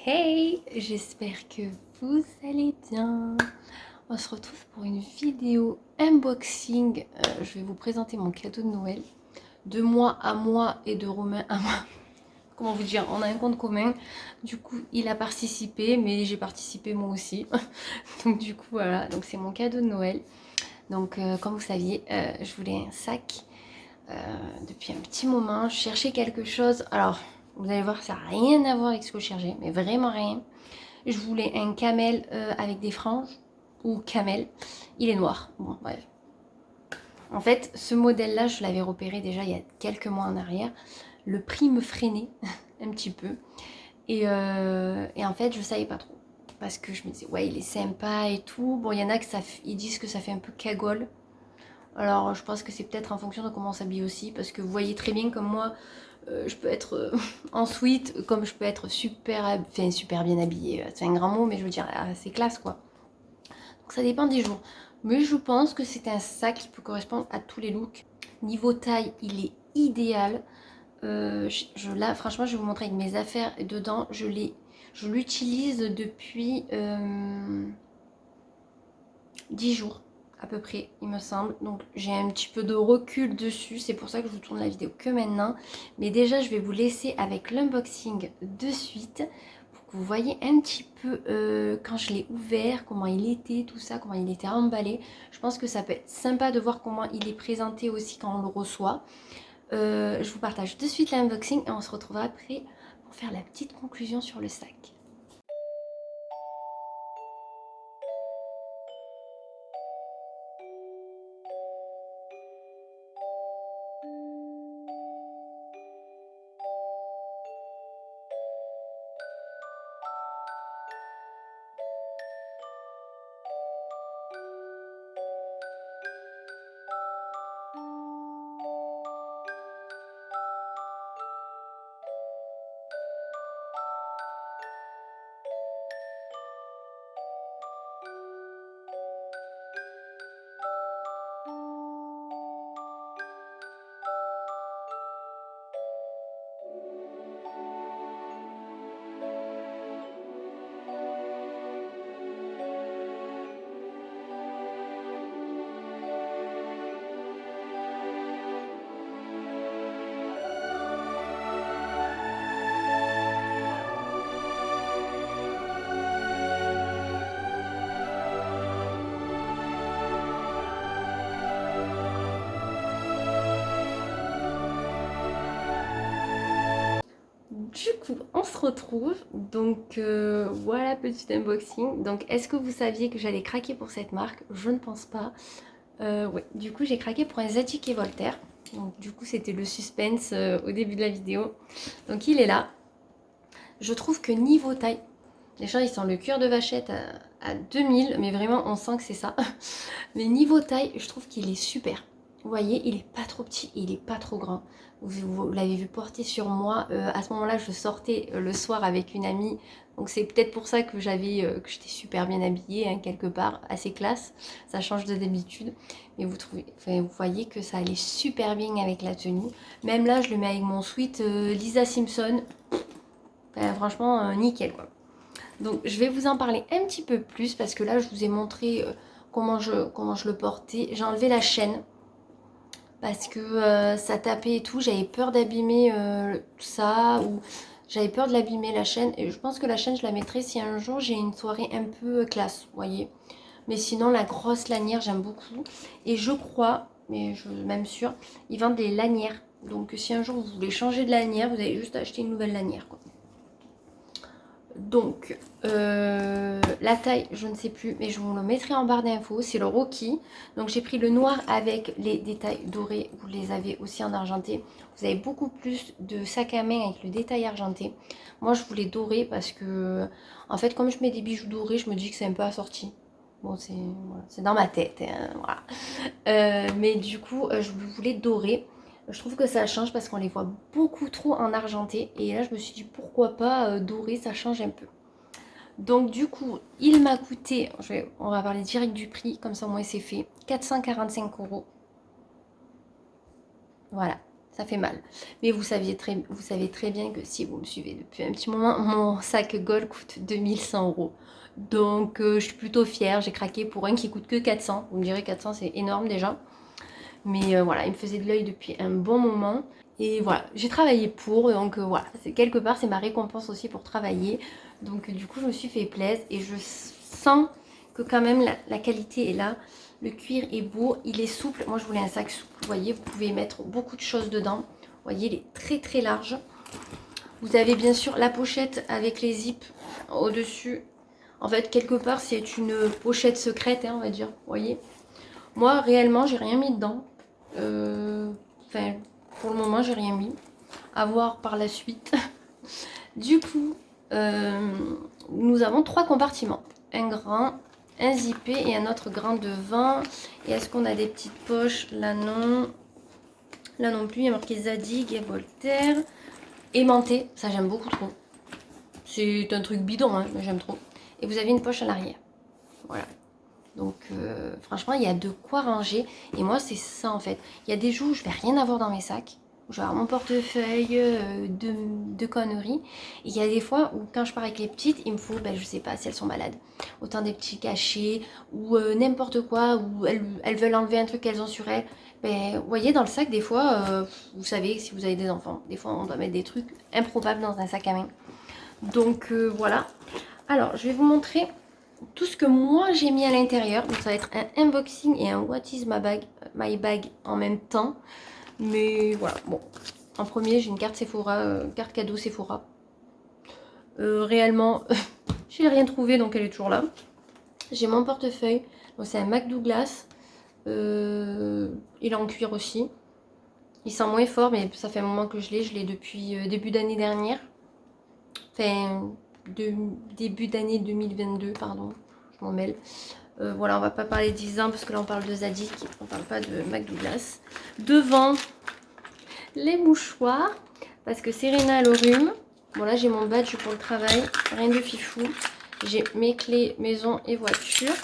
Hey, j'espère que vous allez bien. On se retrouve pour une vidéo unboxing. Je vais vous présenter mon cadeau de Noël. De moi à moi et de Romain à moi. Comment vous dire, on a un compte commun. Du coup, il a participé, mais j'ai participé moi aussi. Donc du coup, voilà. Donc c'est mon cadeau de Noël. Donc comme vous saviez, je voulais un sac. Depuis un petit moment, je cherchais quelque chose. Alors, vous allez voir, ça n'a rien à voir avec ce que je cherchais, mais vraiment rien. Je voulais un camel avec des franges, ou camel. Il est noir. Bon, bref. En fait, ce modèle-là, je l'avais repéré déjà il y a quelques mois en arrière. Le prix me freinait un petit peu. Et en fait, je savais pas trop. Parce que je me disais, ouais, il est sympa et tout. Bon, il y en a qui ils disent que ça fait un peu cagole. Alors, je pense que c'est peut-être en fonction de comment on s'habille aussi. Parce que vous voyez très bien comme moi, je peux être en sweat, comme je peux être super bien habillée. C'est un grand mot, mais je veux dire, c'est classe quoi. Donc ça dépend des jours. Mais je pense que c'est un sac qui peut correspondre à tous les looks. Niveau taille, il est idéal. Là, franchement, je vais vous montrer avec mes affaires dedans. Je l'utilise depuis 10 jours à peu près, il me semble. Donc j'ai un petit peu de recul dessus. C'est pour ça que je vous tourne la vidéo que maintenant. Mais déjà, je vais vous laisser avec l'unboxing de suite. Vous voyez un petit peu quand je l'ai ouvert, comment il était, tout ça, comment il était emballé. Je pense que ça peut être sympa de voir comment il est présenté aussi quand on le reçoit. Je vous partage de suite l'unboxing et on se retrouvera après pour faire la petite conclusion sur le sac. Du coup, on se retrouve. Donc voilà, petit unboxing. Donc est-ce que vous saviez que j'allais craquer pour cette marque? Je ne pense pas. Ouais, du coup j'ai craqué pour un Zadig et Voltaire. Donc du coup c'était le suspense au début de la vidéo. Donc il est là. Je trouve que niveau taille, les gens ils sont le cuir de vachette à 2000, mais vraiment on sent que c'est ça. Mais niveau taille, je trouve qu'il est super. Vous voyez, il est pas trop petit, il est pas trop grand. Vous l'avez vu porter sur moi. À ce moment-là, je sortais le soir avec une amie. Donc c'est peut-être pour ça que que j'étais super bien habillée, hein, quelque part, assez classe. Ça change de d'habitude. Mais vous voyez que ça allait super bien avec la tenue. Même là, je le mets avec mon sweat Lisa Simpson. Enfin, franchement, nickel quoi. Donc je vais vous en parler un petit peu plus parce que là je vous ai montré comment je le portais. J'ai enlevé la chaîne parce que ça tapait et tout. J'avais peur d'abîmer tout ça ou j'avais peur de l'abîmer la chaîne. Et je pense que la chaîne je la mettrai si un jour j'ai une soirée un peu classe, vous voyez. Mais sinon la grosse lanière j'aime beaucoup. Et je crois, mais je suis même sûre, ils vendent des lanières. Donc si un jour vous voulez changer de lanière, vous allez juste acheter une nouvelle lanière quoi. Donc, la taille, je ne sais plus, mais je vous le mettrai en barre d'infos. C'est le Rocky. Donc, j'ai pris le noir avec les détails dorés. Vous les avez aussi en argenté. Vous avez beaucoup plus de sac à main avec le détail argenté. Moi, je voulais doré parce que, en fait, comme je mets des bijoux dorés, je me dis que c'est un peu assorti. Bon, c'est voilà, dans ma tête, hein, voilà. Mais du coup, je voulais doré. Je trouve que ça change parce qu'on les voit beaucoup trop en argenté. Et là, je me suis dit pourquoi pas doré, ça change un peu. Donc du coup, il m'a coûté, on va parler direct du prix, comme ça au moins c'est fait, 445 €. Voilà. ça fait mal. Mais vous savez très bien que si vous me suivez depuis un petit moment, mon sac Gold coûte 2100 euros. Donc je suis plutôt fière, j'ai craqué pour un qui coûte que 400. Vous me direz 400 c'est énorme déjà. Mais voilà, il me faisait de l'œil depuis un bon moment. Et voilà, j'ai travaillé pour, donc voilà, quelque part c'est ma récompense aussi pour travailler. Donc du coup je me suis fait plaisir et je sens que quand même la qualité est là. Le cuir est beau, il est souple. Moi je voulais un sac souple, vous voyez, vous pouvez mettre beaucoup de choses dedans. Vous voyez, il est très très large. Vous avez bien sûr la pochette avec les zips au-dessus. En fait, quelque part c'est une pochette secrète, hein, on va dire, vous voyez. Moi réellement j'ai rien mis dedans. Enfin, pour le moment j'ai rien mis. À voir par la suite. Du coup, nous avons 3 compartiments. Un grand, un zippé et un autre grand devant. Et est-ce qu'on a des petites poches? Là non. Là non plus, il y a marqué Zadig et Voltaire. Aimanté, ça j'aime beaucoup trop. C'est un truc bidon, hein, mais j'aime trop. Et vous avez une poche à l'arrière. Voilà. Donc franchement, il y a de quoi ranger. Et moi, c'est ça en fait. Il y a des jours où je vais rien avoir dans mes sacs. Je vais avoir mon portefeuille, de conneries. Et il y a des fois où quand je pars avec les petites, il me faut, ben, je sais pas si elles sont malades. Autant des petits cachets ou n'importe quoi. Ou elles veulent enlever un truc qu'elles ont sur elles. Ben, vous voyez, dans le sac, des fois, vous savez, si vous avez des enfants, des fois on doit mettre des trucs improbables dans un sac à main. Donc voilà. Alors, je vais vous montrer tout ce que moi j'ai mis à l'intérieur. Donc ça va être un unboxing et un what is my bag en même temps. Mais voilà, bon. En premier, j'ai une carte Sephora, carte cadeau Sephora. Réellement, j'ai rien trouvé, donc elle est toujours là. J'ai mon portefeuille. Donc c'est un Mac Douglas. Il est en cuir aussi. Il sent moins fort, mais ça fait un moment que je l'ai. Je l'ai depuis début d'année dernière. Enfin, début d'année 2022, pardon. Je m'en mêle. Voilà, on va pas parler 10 ans parce que là on parle de Zadig, on parle pas de Mac Douglas. Devant, les mouchoirs, parce que Serena elle au rhume. Bon là j'ai mon badge pour le travail, rien de fifou. J'ai mes clés maison et voiture.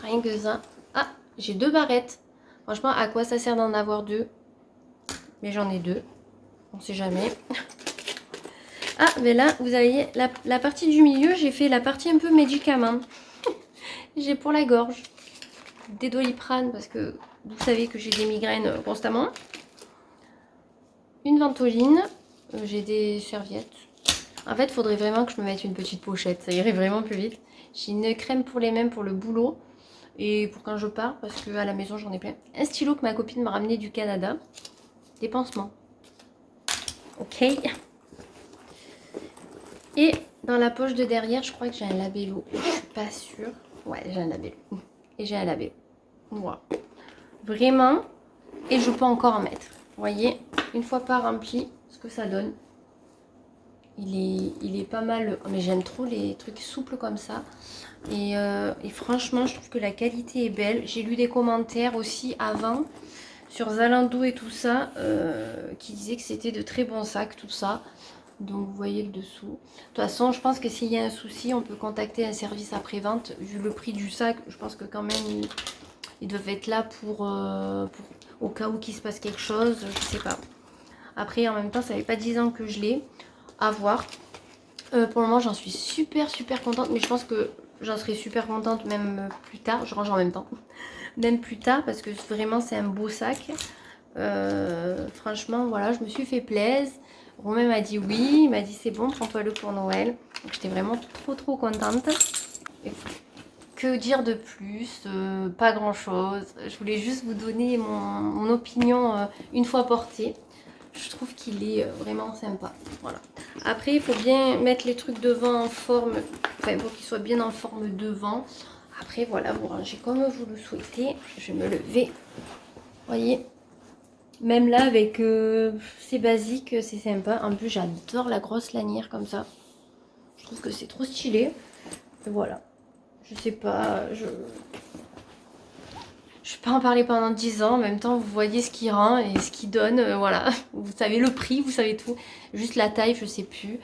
Rien que ça. Ah, j'ai 2 barrettes. Franchement, à quoi ça sert d'en avoir 2? Mais j'en ai 2. On sait jamais. Ah, mais là, vous voyez, la partie du milieu, j'ai fait la partie un peu médicament. J'ai pour la gorge des Doliprane parce que vous savez que j'ai des migraines constamment. Une ventoline. J'ai des serviettes. En fait, il faudrait vraiment que je me mette une petite pochette. Ça irait vraiment plus vite. J'ai une crème pour les mains pour le boulot. Et pour quand je pars, parce qu'à la maison, j'en ai plein. Un stylo que ma copine m'a ramené du Canada. Des pansements. Ok. Et dans la poche de derrière, je crois que j'ai un labello. Je suis pas sûre. Ouais, j'ai un labello. Et j'ai un labello. Voilà. Vraiment. Et je peux encore en mettre. Vous voyez, une fois pas rempli, ce que ça donne. Il est pas mal. Mais j'aime trop les trucs souples comme ça. Et franchement, je trouve que la qualité est belle. J'ai lu des commentaires aussi avant sur Zalando et tout ça qui disaient que c'était de très bons sacs, tout ça. Donc vous voyez le dessous. De toute façon, je pense que s'il y a un souci, on peut contacter un service après-vente. Vu le prix du sac, je pense que quand même, ils doivent être là pour au cas où qu'il se passe quelque chose. Je sais pas. Après, en même temps, ça fait pas 10 ans que je l'ai. À voir. Pour le moment, j'en suis super contente. Mais je pense que j'en serai super contente même plus tard. Je range en même temps. Même plus tard parce que vraiment, c'est un beau sac. Franchement, voilà, je me suis fait plaisir. Romain m'a dit oui, il m'a dit c'est bon, prends-toi-le pour Noël. Donc j'étais vraiment trop contente. Et que dire de plus? Pas grand-chose. Je voulais juste vous donner mon opinion une fois portée. Je trouve qu'il est vraiment sympa. Voilà. Après, il faut bien mettre les trucs devant en forme, enfin pour qu'ils soient bien en forme devant. Après, voilà, vous rangez comme vous le souhaitez. Je vais me lever. Vous voyez? Même là, avec c'est basique, c'est sympa. En plus, j'adore la grosse lanière comme ça. Je trouve que c'est trop stylé. Et voilà. Je sais pas, je vais pas en parler pendant 10 ans. En même temps, vous voyez ce qu'il rend et ce qu'il donne. Voilà. Vous savez le prix, vous savez tout. Juste la taille, je sais plus.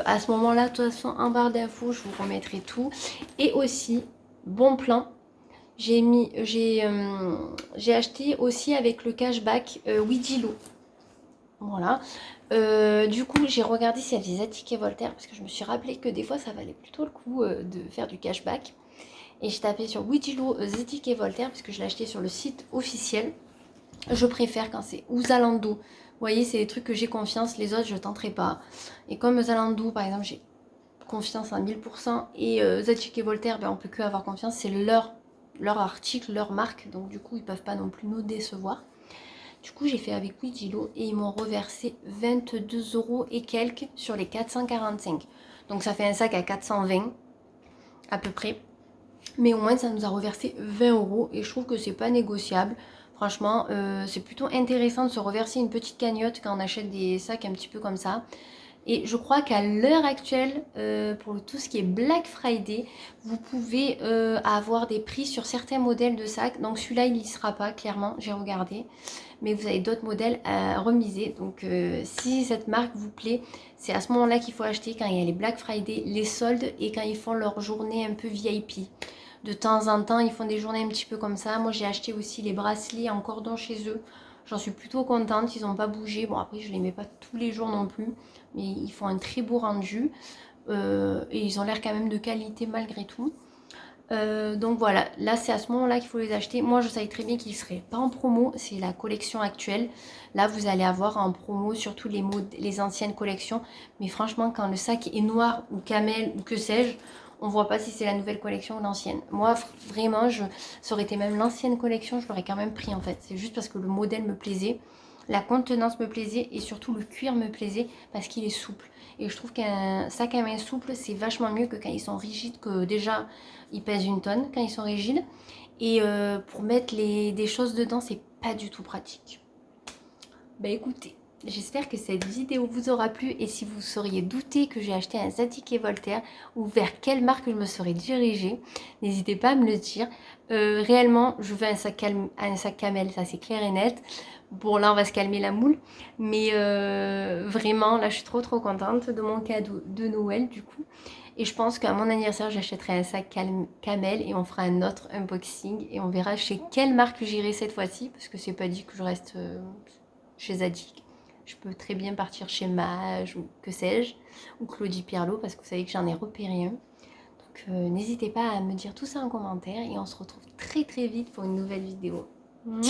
À ce moment-là, de toute façon, en barre d'infos, je vous remettrai tout. Et aussi, bon plan. J'ai acheté aussi avec le cashback Widilo. Voilà. Du coup, j'ai regardé s'il y avait Zadig et Voltaire parce que je me suis rappelé que des fois ça valait plutôt le coup de faire du cashback. Et j'ai tapé sur Widilo Zadig et Voltaire parce que je l'ai acheté sur le site officiel. Je préfère quand c'est ou Zalando. Vous voyez, c'est des trucs que j'ai confiance, les autres je tenterai pas. Et comme Zalando, par exemple, j'ai confiance à 1000% et Zadig et Voltaire, ben, on peut que avoir confiance, c'est leur article, leur marque, donc du coup ils peuvent pas non plus nous décevoir. Du coup j'ai fait avec Widilo et ils m'ont reversé 22 euros et quelques sur les 445. Donc ça fait un sac à 420 à peu près. Mais au moins ça nous a reversé 20 euros et je trouve que c'est pas négociable. Franchement, c'est plutôt intéressant de se reverser une petite cagnotte quand on achète des sacs un petit peu comme ça. Et je crois qu'à l'heure actuelle, pour tout ce qui est Black Friday, vous pouvez avoir des prix sur certains modèles de sacs. Donc celui-là, il n'y sera pas, clairement, j'ai regardé. Mais vous avez d'autres modèles à remiser. Donc si cette marque vous plaît, c'est à ce moment-là qu'il faut acheter quand il y a les Black Friday, les soldes et quand ils font leur journée un peu VIP. De temps en temps, ils font des journées un petit peu comme ça. Moi, j'ai acheté aussi les bracelets en cordon chez eux. J'en suis plutôt contente, ils n'ont pas bougé. Bon, après, je ne les mets pas tous les jours non plus, mais ils font un très beau rendu. Et ils ont l'air quand même de qualité malgré tout. Donc voilà, là c'est à ce moment-là qu'il faut les acheter. Moi je savais très bien qu'ils ne seraient pas en promo, c'est la collection actuelle. Là vous allez avoir en promo surtout les anciennes collections. Mais franchement quand le sac est noir ou camel ou que sais-je, on voit pas si c'est la nouvelle collection ou l'ancienne. Moi vraiment, ça aurait été même l'ancienne collection, je l'aurais quand même pris en fait. C'est juste parce que le modèle me plaisait, la contenance me plaisait et surtout le cuir me plaisait parce qu'il est souple. Et je trouve qu'un sac à main souple c'est vachement mieux que quand ils sont rigides, que déjà ils pèsent une tonne quand ils sont rigides. Et pour mettre des choses dedans, c'est pas du tout pratique. Bah écoutez, j'espère que cette vidéo vous aura plu. Et si vous seriez douté que j'ai acheté un Zadig et Voltaire ou vers quelle marque je me serais dirigée, n'hésitez pas à me le dire. Réellement, je veux un sac camel, ça c'est clair et net. Bon là on va se calmer la moule. Mais vraiment, là je suis trop contente de mon cadeau de Noël du coup. Et je pense qu'à mon anniversaire, j'achèterai un sac camel et on fera un autre unboxing. Et on verra chez quelle marque j'irai cette fois-ci. Parce que c'est pas dit que je reste chez Zadig. Je peux très bien partir chez Mage ou que sais-je. Ou Claudie Pierlot parce que vous savez que j'en ai repéré un. Donc n'hésitez pas à me dire tout ça en commentaire. Et on se retrouve très vite pour une nouvelle vidéo. Mouah.